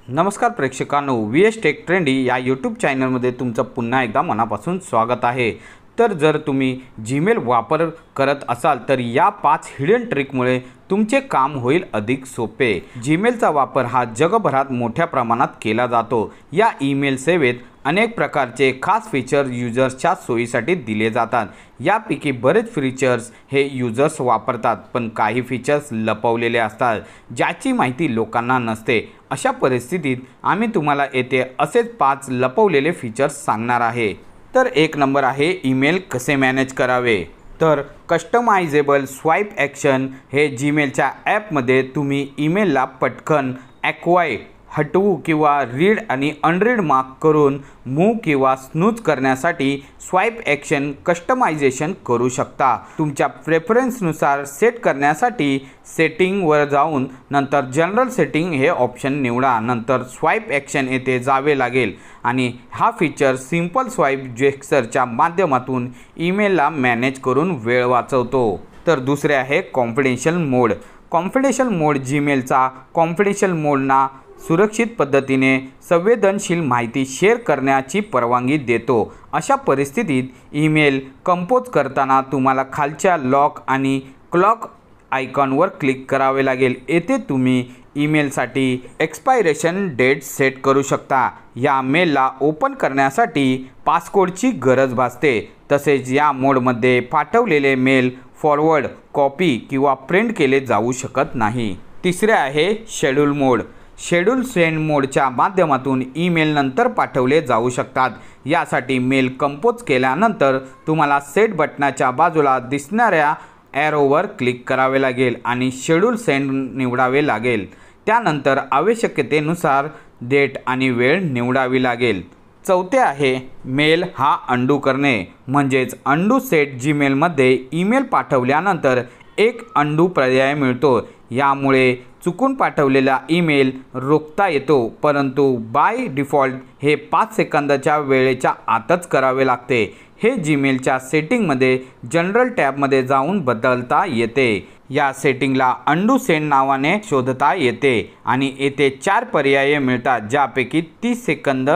नमस्कार प्रेक्षकांनो, VS take trendy या YouTube चॅनलमध्ये तुमचं पुन्हा एकदा मनापासून स्वागत आहे। तर जर तुम्ही जीमेल वापर करत असाल तर या 5 हिडन ट्रिकमुळे तुमचे काम होईल अधिक सोपे। जीमेलचा वापर हा जगभरात मोठ्या प्रमाणात केला जातो। या ईमेल सेवेत अनेक प्रकारचे खास फीचर युजर्सच्या सोयीसाठी दिले जातात। यापैकी बरेच फीचर्स हे युजर्स वापरतात, पण काही फीचर्स लपवलेले असतात ज्याची माहिती लोकांना नसते। अशा परिस्थितीत आम्ही तुम्हाला येथे असेच 5 लपवलेले फीचर्स सांगणार आहे। तर एक नंबर आहे ईमेल कसे मॅनेज करावे। तर कस्टमाइजेबल स्वाइप ॲक्शन हे जीमेलच्या ॲपमध्ये तुम्ही ईमेलला पटकन ॲक्वाइट हटवू किंवा रीड आणि अनरीड मार्क करून मूव्ह किंवा स्नूज करण्यासाठी स्वाइप ॲक्शन कस्टमायझेशन करू शकता। तुमच्या प्रेफरन्सनुसार सेट करण्यासाठी सेटिंगवर जाऊन नंतर जनरल सेटिंग हे ऑप्शन निवडा। नंतर स्वाइप ॲक्शन येथे जावे लागेल आणि हा फीचर सिंपल स्वाइप जेस्चरच्या माध्यमातून ईमेलला मॅनेज करून वेळ वाचवतो। तर दुसरे आहे कॉन्फिडेन्शियल मोड। कॉन्फिडेन्शियल मोड जीमेलचा कॉन्फिडेन्शियल मोडना सुरक्षित पद्धतीने संवेदनशील माहिती शेअर करण्याची परवानगी देतो। अशा परिस्थितीत ईमेल कंपोज करताना तुम्हाला खालच्या लॉक आणि क्लॉक आयकॉनवर क्लिक करावे लागेल। येथे तुम्ही ईमेलसाठी एक्सपायरेशन डेट सेट करू शकता। या मेलला ओपन करण्यासाठी पासकोडची गरज भासते। तसेच या मोडमध्ये पाठवलेले मेल फॉरवर्ड, कॉपी किंवा प्रिंट केले जाऊ शकत नाही। तिसरे आहे शेड्यूल मोड। शेड्यूल सेंड मोडच्या माध्यमातून ईमेल नंतर पाठवले जाऊ शकतात। यासाठी मेल कंपोज केल्यानंतर तुम्हाला सेट बटनाच्या बाजूला दिसणाऱ्या ॲरोवर क्लिक करावे लागेल आणि शेड्यूल सेंड निवडावे लागेल। त्यानंतर आवश्यकतेनुसार डेट आणि वेळ निवडावी लागेल। चौथे आहे मेल हा अंडू करणे, म्हणजेच अंडू सेट। जीमेलमध्ये ईमेल पाठवल्यानंतर एक अंडू पर्याय मिळतो। यामुळे चुकून पाठवलेला ईमेल रोखता येतो, परंतु बाय डिफॉल्ट हे 5 सेकंदाच्या वेळेच्या आतच करावे लागते। हे जीमेलच्या सेटिंगमध्ये जनरल टॅबमध्ये जाऊन बदलता येते। या सेटिंगला अंडू सेंड नावाने शोधता येते आणि येथे 4 पर्याय मिळतात, ज्यापैकी 30 सेकंद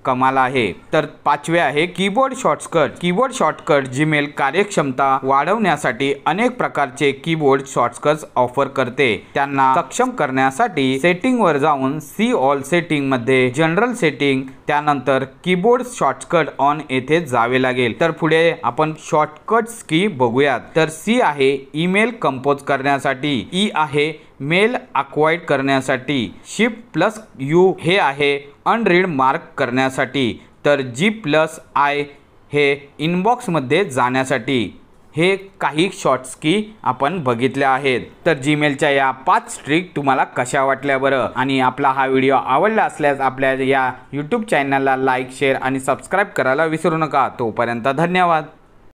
कमाल आहे। तर पाचवे आहे keyboard shortcut. Keyboard shortcut Gmail कार्यक्षमता वाढवण्यासाठी अनेक प्रकारचे कीबोर्ड शॉर्टकट्स ऑफर करते। त्यांना सक्षम करण्यासाठी सेटिंगवर जाऊन सी ऑल सेटिंग मध्ये जनरल सेटिंग, त्यानंतर कीबोर्ड शॉर्टकट ऑन येथे जावे लागेल। तर पुढे आपण शॉर्टकट्स की बघूयात। तर सी आहे ईमेल कंपोज करण्यासाठी, ई आहे मेल अक्वाइट करण्यासाठी, Shift+U हे आहे अनरीड मार्क करण्यासाठी, तर G+I हे इनबॉक्समध्ये जाण्यासाठी। हे काही शॉर्ट्स की आपण बघितल्या आहेत। तर जीमेलच्या या 5 ट्रिक तुम्हाला कशा वाटल्या बरं? आणि आपला हा व्हिडिओ आवडला असल्यास आपल्या या यूट्यूब चॅनलला लाईक, शेअर आणि सबस्क्राईब करायला विसरू नका। तोपर्यंत धन्यवाद।